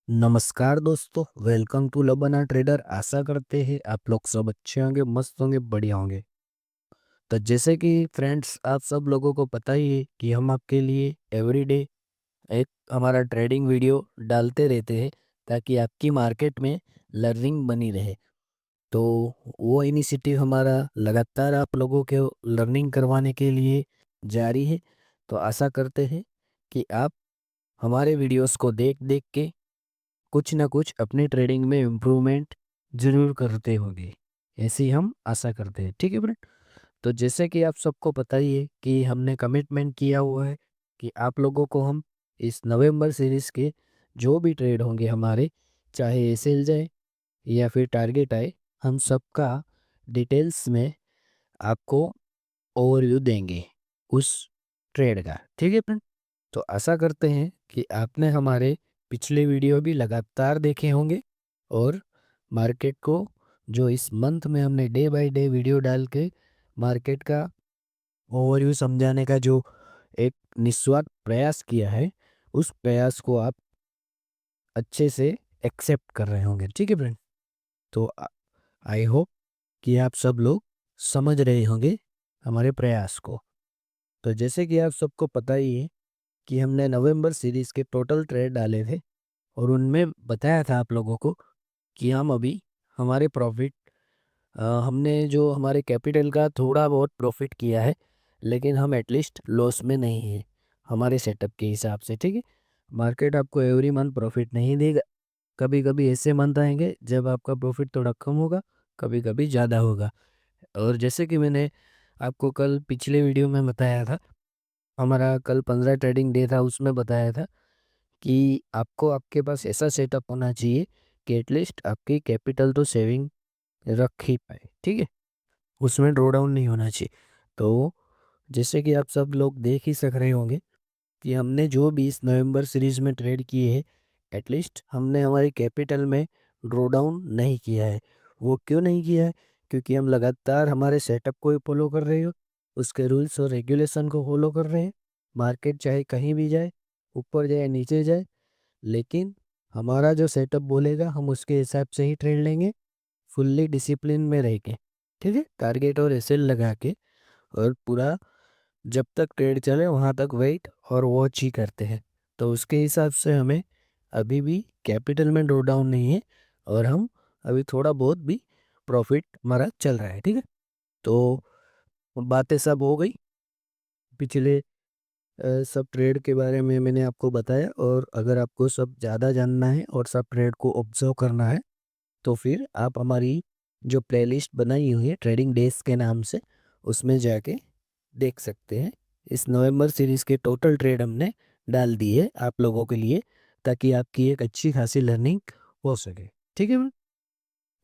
नमस्कार दोस्तों, welcome to लबना trader. आशा करते हैं आप लोग सब अच्छे होंगे, मस्त होंगे, बढ़िया होंगे। तो जैसे कि फ्रेंड्स, आप सब लोगों को पता ही है कि हम आपके लिए एवरीडे एक हमारा ट्रेडिंग वीडियो डालते रहते हैं ताकि आपकी मार्केट में लर्निंग बनी रहे। तो वो इनिशिएटिव हमारा लगातार आप लोगों के लर्निंग करवाने के लिए जारी है। तो आशा करते हैं कि आप हमारे वीडियोस को देख देख के कुछ ना कुछ अपनी ट्रेडिंग में इम्प्रूवमेंट जरूर करते होंगे, ऐसी हम आशा करते हैं। ठीक है फ्रेंड। तो जैसे कि आप सबको पता ही है कि हमने कमिटमेंट किया हुआ है कि आप लोगों को हम इस नवंबर सीरीज के जो भी ट्रेड होंगे हमारे, चाहे एसएल जाए या फिर टारगेट आए, हम सबका डिटेल्स में आपको ओवरव्यू देंगे उस ट्रेड का। ठीक है फ्रेंड। तो आशा करते हैं कि आपने हमारे पिछले वीडियो भी लगातार देखे होंगे और मार्केट को जो इस मंथ में हमने डे बाय डे वीडियो डाल के मार्केट का ओवरव्यू समझाने का जो एक निस्वार्थ प्रयास किया है, उस प्रयास को आप अच्छे से एक्सेप्ट कर रहे होंगे। ठीक है फ्रेंड। तो आई होप कि आप सब लोग समझ रहे होंगे हमारे प्रयास को। तो जैसे कि आप सबको पता ही है कि हमने नवंबर सीरीज के टोटल ट्रेड डाले थे और उनमें बताया था आप लोगों को कि हम अभी हमारे प्रॉफिट, हमने जो हमारे कैपिटल का थोड़ा बहुत प्रॉफिट किया है, लेकिन हम एटलीस्ट लॉस में नहीं है हमारे सेटअप के हिसाब से। ठीक है। मार्केट आपको एवरी मंथ प्रॉफिट नहीं देगा। कभी कभी ऐसे मंथ आएंगे जब आपका प्रॉफिट थोड़ा कम होगा, कभी कभी ज़्यादा होगा। और जैसे कि मैंने आपको कल पिछले वीडियो में बताया था, हमारा कल 15 ट्रेडिंग डे था, उसमें बताया था कि आपको आपके पास ऐसा सेटअप होना चाहिए कि एटलीस्ट आपकी कैपिटल तो सेविंग रख ही पाए। ठीक है। उसमें ड्रॉ डाउन नहीं होना चाहिए। तो जैसे कि आप सब लोग देख ही सक रहे होंगे कि हमने जो 20 नवंबर सीरीज में ट्रेड किए हैं, एटलीस्ट हमने हमारी कैपिटल में ड्रॉ डाउन नहीं किया है। वो क्यों नहीं किया है? क्योंकि हम लगातार हमारे सेटअप को फॉलो कर रहे हो, उसके रूल्स और रेगुलेशन को फॉलो कर रहे हैं। मार्केट चाहे कहीं भी जाए, ऊपर जाए नीचे जाए, लेकिन हमारा जो सेटअप बोलेगा हम उसके हिसाब से ही ट्रेड लेंगे, फुल्ली डिसिप्लिन में रह के। ठीक है। टारगेट और एसएल लगा के, और पूरा जब तक ट्रेड चले वहाँ तक वेट और वॉच ही करते हैं। तो उसके हिसाब से हमें अभी भी कैपिटल में ड्रॉ डाउन नहीं है और हम अभी थोड़ा बहुत भी प्रॉफिट हमारा चल रहा है। ठीक है। तो बातें सब हो गई पिछले सब ट्रेड के बारे में मैंने आपको बताया। और अगर आपको सब ज़्यादा जानना है और सब ट्रेड को ऑब्जर्व करना है, तो फिर आप हमारी जो प्लेलिस्ट बनाई हुई है ट्रेडिंग डेज के नाम से, उसमें जाके देख सकते हैं। इस नवंबर सीरीज़ के टोटल ट्रेड हमने डाल दिए आप लोगों के लिए, ताकि आपकी एक अच्छी खासी लर्निंग हो सके। ठीक है।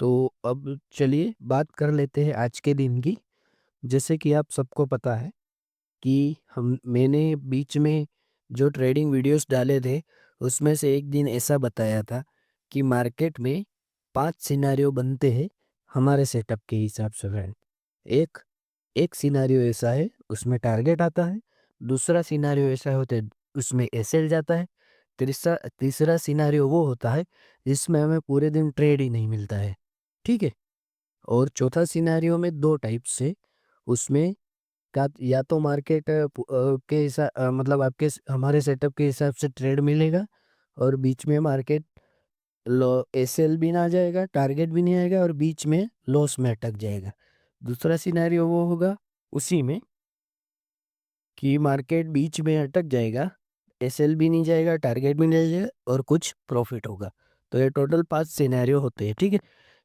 तो अब चलिए बात कर लेते हैं आज के दिन की। जैसे कि आप सबको पता है कि हम मैंने बीच में जो ट्रेडिंग वीडियोस डाले थे, उसमें से एक दिन ऐसा बताया था कि मार्केट में 5 सिनारियो बनते हैं हमारे सेटअप के हिसाब से फ्रेंड। एक एक सिनारियो ऐसा है, उसमें टारगेट आता है। दूसरा सिनारियो ऐसा होता है, उसमें एसएल जाता है। तीसरा तीसरा सिनारियो वो होता है जिसमें हमें पूरे दिन ट्रेड ही नहीं मिलता है। ठीक है। और चौथा सिनारियो में दो टाइप से, उसमें का या तो मार्केट के हिसाब, मतलब आपके हमारे सेटअप के हिसाब से ट्रेड मिलेगा, और बीच में मार्केट लो एसएल भी ना जाएगा, टारगेट भी नहीं आएगा, और बीच में लॉस में अटक जाएगा। दूसरा सिनेरियो वो होगा उसी में कि मार्केट बीच में अटक जाएगा, एसएल भी नहीं जाएगा, टारगेट भी नहीं जाएगा, और कुछ प्रॉफिट होगा। तो ये टोटल 5 सिनेरियो होते हैं। ठीक है।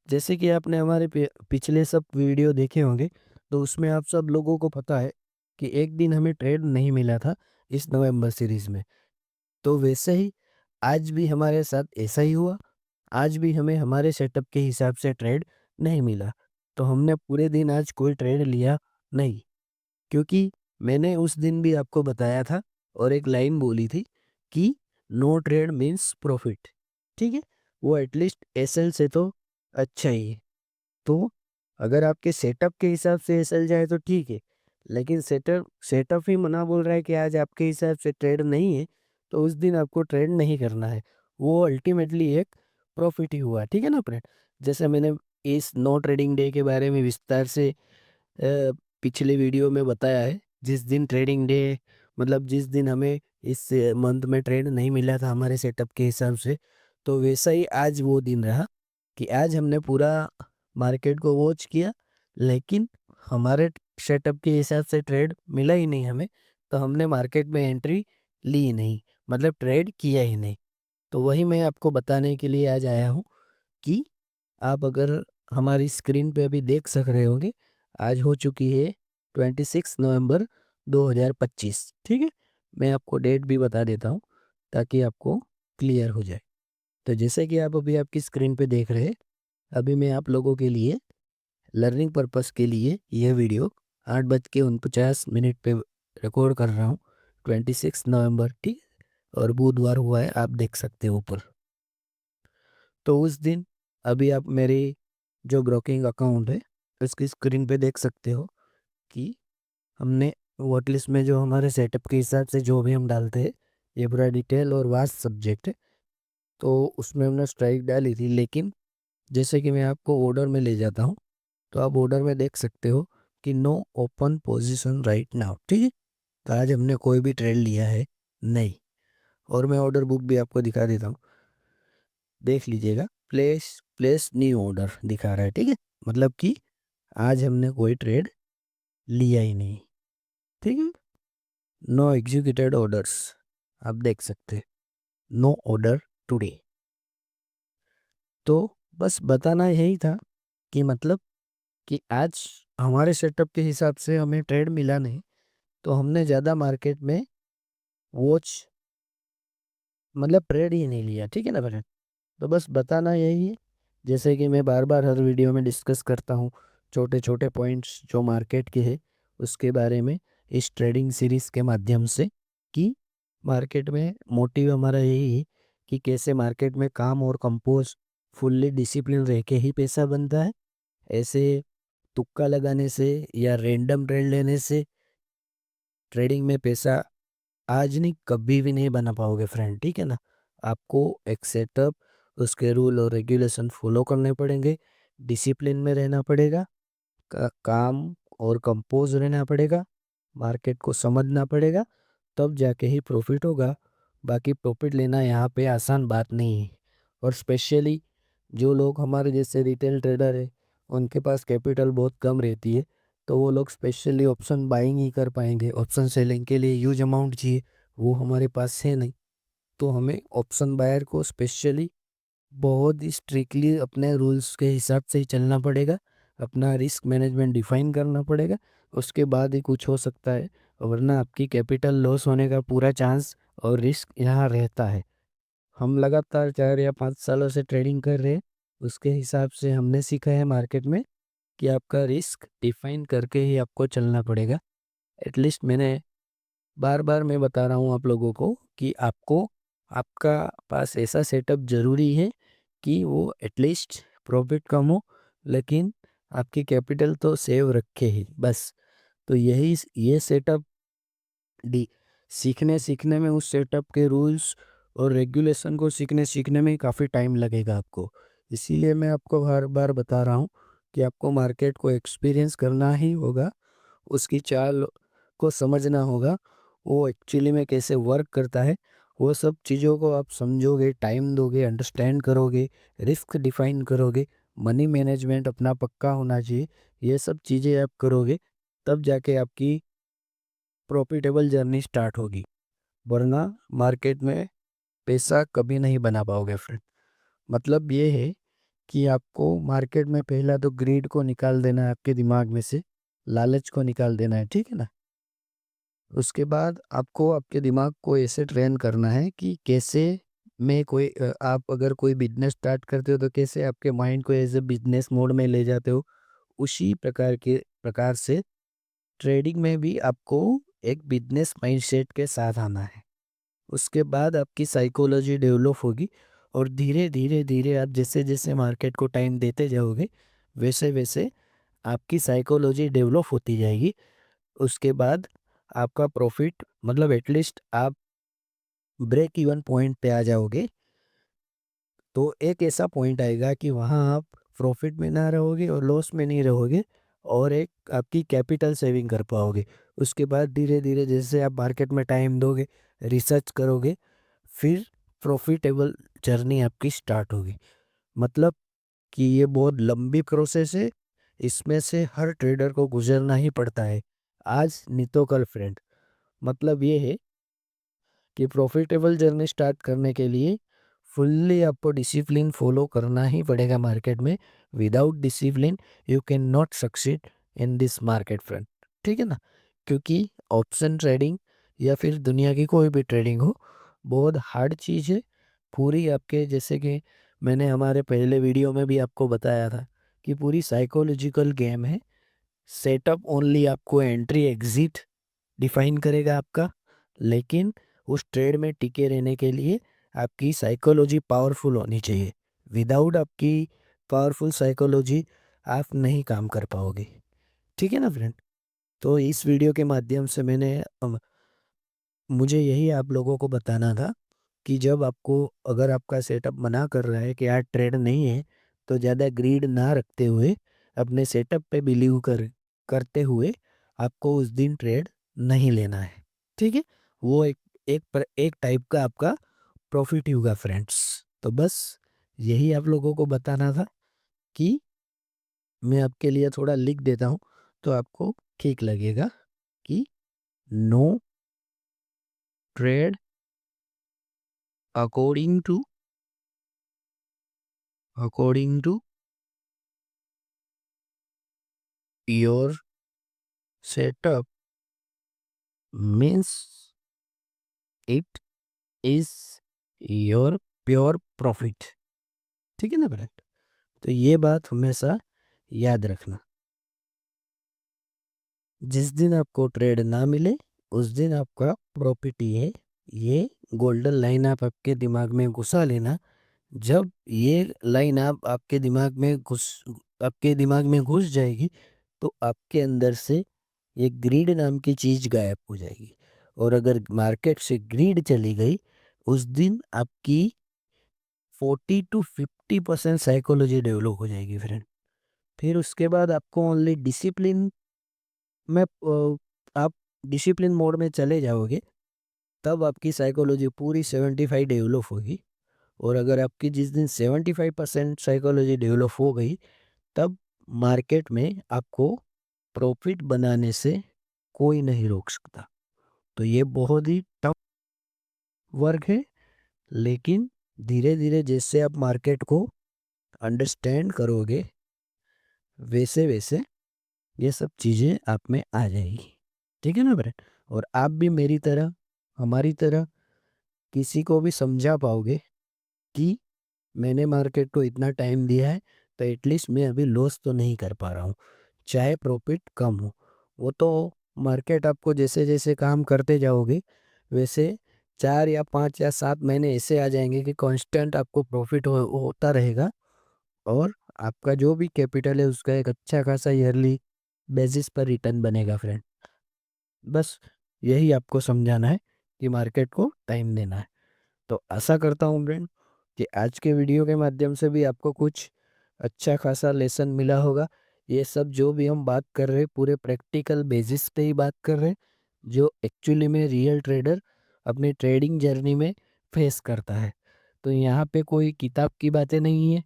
जैसे कि आपने हमारे पिछले सब वीडियो देखे होंगे, तो उसमें आप सब लोगों को पता है कि एक दिन हमें ट्रेड नहीं मिला था इस नवंबर सीरीज में। तो वैसे ही आज भी हमारे साथ ऐसा ही हुआ। आज भी हमें हमारे सेटअप के हिसाब से ट्रेड नहीं मिला। तो हमने पूरे दिन आज कोई ट्रेड लिया नहीं, क्योंकि मैंने उस दिन भी आपको बताया था और एक लाइन बोली थी कि नो ट्रेड मीन्स प्रॉफिट। ठीक है। वो एटलीस्ट एसएल से तो अच्छा ही है। तो अगर आपके सेटअप के हिसाब से एसएल जाए तो ठीक है, लेकिन सेटअप सेटअप ही मना बोल रहा है कि आज आपके हिसाब से ट्रेड नहीं है, तो उस दिन आपको ट्रेड नहीं करना है। वो अल्टीमेटली एक प्रॉफिट ही हुआ, ठीक है ना फ्रेंड। जैसे मैंने इस नो ट्रेडिंग डे के बारे में विस्तार से पिछले वीडियो में बताया है, जिस दिन ट्रेडिंग डे मतलब जिस दिन हमें इस मंथ में ट्रेड नहीं मिला था हमारे सेटअप के हिसाब से, तो वैसा ही आज वो दिन रहा कि आज हमने पूरा मार्केट को वॉच किया, लेकिन हमारे सेटअप के हिसाब से ट्रेड मिला ही नहीं हमें, तो हमने मार्केट में एंट्री ली ही नहीं, मतलब ट्रेड किया ही नहीं। तो वही मैं आपको बताने के लिए आज आया हूँ कि आप अगर हमारी स्क्रीन पे अभी देख सक रहे होंगे, आज हो चुकी है 26 नवंबर 2025, ठीक है। मैं आपको डेट भी बता देता हूँ ताकि आपको क्लियर हो जाए। तो जैसे कि आप अभी आपकी स्क्रीन पे देख रहे हैं, अभी मैं आप लोगों के लिए लर्निंग पर्पस के लिए यह वीडियो 8:49 पे रिकॉर्ड कर रहा हूँ, 26 नवंबर, ठीक। और बुधवार हुआ है, आप देख सकते हो ऊपर। तो उस दिन अभी आप मेरी जो ब्रोकिंग अकाउंट है उसकी स्क्रीन पे देख सकते हो कि हमने वॉट लिस्ट में जो हमारे सेटअप के हिसाब से जो भी हम डालते हैं, ये पूरा डिटेल और वास्ट सब्जेक्ट है, तो उसमें हमने स्ट्राइक डाली थी। लेकिन जैसे कि मैं आपको ऑर्डर में ले जाता हूँ, तो आप ऑर्डर में देख सकते हो कि no open position right now, ठीक है। तो आज हमने कोई भी ट्रेड लिया है नहीं। और मैं ऑर्डर बुक भी आपको दिखा देता हूँ, देख लीजिएगा, प्लेस प्लेस न्यू ऑर्डर दिखा रहा है, ठीक है। मतलब कि आज हमने कोई ट्रेड लिया ही नहीं, ठीक है। नो एग्जीक्यूटेड ऑर्डर्स, आप देख सकते हैं, नो ऑर्डर टुडे। तो बस बताना यही था कि मतलब कि आज हमारे सेटअप के हिसाब से हमें ट्रेड मिला नहीं, तो हमने ज़्यादा मार्केट में वॉच मतलब ट्रेड ही नहीं लिया, ठीक है ना फ्रेंड। तो बस बताना यही है, जैसे कि मैं बार बार हर वीडियो में डिस्कस करता हूँ, छोटे छोटे पॉइंट्स जो मार्केट के हैं उसके बारे में इस ट्रेडिंग सीरीज़ के माध्यम से, कि मार्केट में मोटिव हमारा यही है कि कैसे मार्केट में काम और कंपोज फुल्ली डिसिप्लिन रह के ही पैसा बनता है। ऐसे तुक्का लगाने से या रैंडम ट्रेड लेने से ट्रेडिंग में पैसा आज नहीं कभी भी नहीं बना पाओगे फ्रेंड, ठीक है ना। आपको एक सेटअप, उसके रूल और रेगुलेशन फॉलो करने पड़ेंगे, डिसिप्लिन में रहना पड़ेगा, काम और कंपोज रहना पड़ेगा, मार्केट को समझना पड़ेगा, तब जाके ही प्रॉफिट होगा। बाकी प्रॉफिट लेना यहाँ पे आसान बात नहीं है। और स्पेशली जो लोग हमारे जैसे रिटेल ट्रेडर है, उनके पास कैपिटल बहुत कम रहती है, तो वो लोग स्पेशली ऑप्शन बाइंग ही कर पाएंगे। ऑप्शन सेलिंग के लिए ह्यूज अमाउंट चाहिए, वो हमारे पास है नहीं। तो हमें ऑप्शन बायर को स्पेशली बहुत ही स्ट्रिक्टली अपने रूल्स के हिसाब से ही चलना पड़ेगा, अपना रिस्क मैनेजमेंट डिफाइन करना पड़ेगा, उसके बाद ही कुछ हो सकता है। वरना आपकी कैपिटल लॉस होने का पूरा चांस और रिस्क यहाँ रहता है। हम लगातार 4 या 5 सालों से ट्रेडिंग कर रहे हैं, उसके हिसाब से हमने सीखा है मार्केट में कि आपका रिस्क डिफाइन करके ही आपको चलना पड़ेगा। एटलीस्ट मैंने बार बार मैं बता रहा हूँ आप लोगों को कि आपको आपका पास ऐसा सेटअप ज़रूरी है कि वो एटलीस्ट प्रॉफिट कम हो, लेकिन आपकी कैपिटल तो सेव रखे ही बस। तो यही ये सेटअप डी सीखने सीखने में, उस सेटअप के रूल्स और रेगुलेशन को सीखने सीखने में काफ़ी टाइम लगेगा आपको। इसीलिए मैं आपको हर बार बता रहा हूँ कि आपको मार्केट को एक्सपीरियंस करना ही होगा, उसकी चाल को समझना होगा, वो एक्चुअली में कैसे वर्क करता है। वो सब चीज़ों को आप समझोगे, टाइम दोगे, अंडरस्टैंड करोगे, रिस्क डिफाइन करोगे, मनी मैनेजमेंट अपना पक्का होना चाहिए, ये सब चीज़ें आप करोगे, तब जाके आपकी प्रॉफिटेबल जर्नी स्टार्ट होगी। वरना मार्केट में पैसा कभी नहीं बना पाओगे फ्रेंड। मतलब ये है कि आपको मार्केट में पहला तो ग्रीड को निकाल देना है आपके दिमाग में से, लालच को निकाल देना है, ठीक है ना। उसके बाद आपको आपके दिमाग को ऐसे ट्रेन करना है कि कैसे मैं कोई आप अगर कोई बिजनेस स्टार्ट करते हो तो कैसे आपके माइंड को एज ए बिजनेस मोड में ले जाते हो, उसी प्रकार से ट्रेडिंग में भी आपको एक बिजनेस माइंडसेट के साथ आना है। उसके बाद आपकी साइकोलॉजी डेवलप होगी, और धीरे धीरे धीरे आप जैसे जैसे मार्केट को टाइम देते जाओगे, वैसे वैसे आपकी साइकोलॉजी डेवलप होती जाएगी। उसके बाद आपका प्रॉफिट मतलब एटलीस्ट आप ब्रेक इवन पॉइंट पे आ जाओगे, तो एक ऐसा पॉइंट आएगा कि वहाँ आप प्रॉफिट में ना रहोगे और लॉस में नहीं रहोगे, और एक आपकी कैपिटल सेविंग कर पाओगे। उसके बाद धीरे धीरे जैसे आप मार्केट में टाइम दोगे, रिसर्च करोगे, फिर प्रॉफिटेबल जर्नी आपकी स्टार्ट होगी। मतलब कि ये बहुत लंबी प्रोसेस है, इसमें से हर ट्रेडर को गुजरना ही पड़ता है, आज नहीं तो कल फ्रेंड। मतलब ये है कि प्रॉफिटेबल जर्नी स्टार्ट करने के लिए फुल्ली आपको डिसिप्लिन फॉलो करना ही पड़ेगा मार्केट में। Without discipline you can not succeed in this market friend, ठीक है ना। क्योंकि ऑप्शन ट्रेडिंग या फिर दुनिया की कोई भी ट्रेडिंग हो, बहुत हार्ड चीज़ है। पूरी आपके जैसे कि मैंने हमारे पहले वीडियो में भी आपको बताया था कि पूरी साइकोलॉजिकल गेम है। सेटअप ओनली आपको एंट्री एग्जिट डिफाइन करेगा आपका, लेकिन उस ट्रेड में टिके रहने के लिए आपकी साइकोलॉजी पावरफुल होनी चाहिए। विदाउट आपकी पावरफुल साइकोलॉजी आप नहीं काम कर पाओगे, ठीक है ना फ्रेंड। तो इस वीडियो के माध्यम से मुझे यही आप लोगों को बताना था कि जब आपको, अगर आपका सेटअप मना कर रहा है कि यार ट्रेड नहीं है, तो ज़्यादा ग्रीड ना रखते हुए अपने सेटअप पे बिलीव करते हुए आपको उस दिन ट्रेड नहीं लेना है, ठीक है। वो एक टाइप का आपका प्रॉफिट ही होगा फ्रेंड्स। तो बस यही आप लोगों को बताना था कि मैं आपके लिए थोड़ा लिख देता हूँ तो आपको ठीक लगेगा कि no trade according to according to your setup means it is your pure profit, ठीक है ना फ्रेंड। तो ये बात हमेशा याद रखना। जिस दिन आपको ट्रेड ना मिले उस दिन आपका प्रॉफिट ही है। ये गोल्डन लाइन आप आपके दिमाग में घुसा लेना। जब ये लाइन आप आपके दिमाग में घुस जाएगी, तो आपके अंदर से ये ग्रीड नाम की चीज गायब हो जाएगी। और अगर मार्केट से ग्रीड चली गई, उस दिन आपकी 40 to 50% साइकोलॉजी डेवलप हो जाएगी फ्रेंड। फिर उसके बाद आपको ओनली डिसिप्लिन में आप डिसिप्लिन मोड में चले जाओगे, तब आपकी साइकोलॉजी पूरी 75 डेवलप होगी। और अगर आपकी जिस दिन 75% साइकोलॉजी डेवलप हो गई, तब मार्केट में आपको प्रॉफिट बनाने से कोई नहीं रोक सकता। तो ये बहुत ही टफ वर्क है, लेकिन धीरे धीरे जैसे आप मार्केट को अंडरस्टैंड करोगे, वैसे वैसे ये सब चीज़ें आप में आ जाएगी, ठीक है ना फ्रेंड। और आप भी मेरी तरह, हमारी तरह किसी को भी समझा पाओगे कि मैंने मार्केट को इतना टाइम दिया है, तो एटलीस्ट मैं अभी लॉस तो नहीं कर पा रहा हूँ, चाहे प्रॉफिट कम हो। वो तो मार्केट आपको जैसे जैसे काम करते जाओगे, वैसे 4 या 5 या 7 महीने ऐसे आ जाएंगे कि कांस्टेंट आपको प्रॉफिट होता रहेगा। और आपका जो भी कैपिटल है उसका एक अच्छा खासा ईयरली बेसिस पर रिटर्न बनेगा फ्रेंड। बस यही आपको समझाना है कि मार्केट को टाइम देना है। तो आशा करता हूँ फ्रेंड कि आज के वीडियो के माध्यम से भी आपको कुछ अच्छा खासा लेसन मिला होगा। ये सब जो भी हम बात कर रहे हैं पूरे प्रैक्टिकल बेसिस पे ही बात कर रहे हैं, जो एक्चुअली में रियल ट्रेडर अपनी ट्रेडिंग जर्नी में फेस करता है। तो यहाँ पे कोई किताब की बातें नहीं है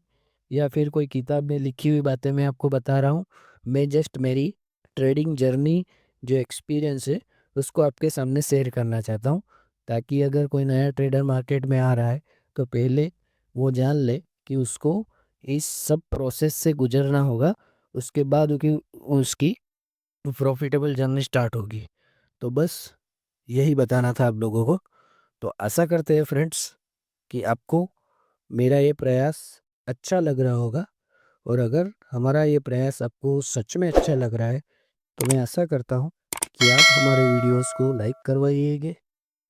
या फिर कोई किताब में लिखी हुई बातें मैं आपको बता रहा हूँ। मैं जस्ट मेरी ट्रेडिंग जर्नी जो एक्सपीरियंस है उसको आपके सामने शेयर करना चाहता हूँ, ताकि अगर कोई नया ट्रेडर मार्केट में आ रहा है तो पहले वो जान ले कि उसको इस सब प्रोसेस से गुजरना होगा, उसके बाद उसकी प्रॉफिटेबल जर्नी स्टार्ट होगी। तो बस यही बताना था आप लोगों को। तो आशा करते हैं फ्रेंड्स कि आपको मेरा ये प्रयास अच्छा लग रहा होगा। और अगर हमारा ये प्रयास आपको सच में अच्छा लग रहा है, तो मैं आशा करता हूँ कि आप हमारे वीडियोस को लाइक करवाइएगा,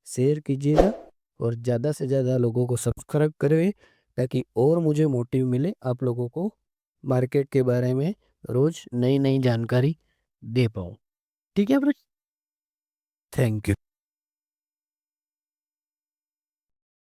शेयर कीजिएगा और ज़्यादा से ज़्यादा लोगों को सब्सक्राइब करें, ताकि और मुझे मोटिव मिले आप लोगों को मार्केट के बारे में रोज़ नई नई जानकारी दे पाऊँ, ठीक है फ्रेंड्स। Thank you.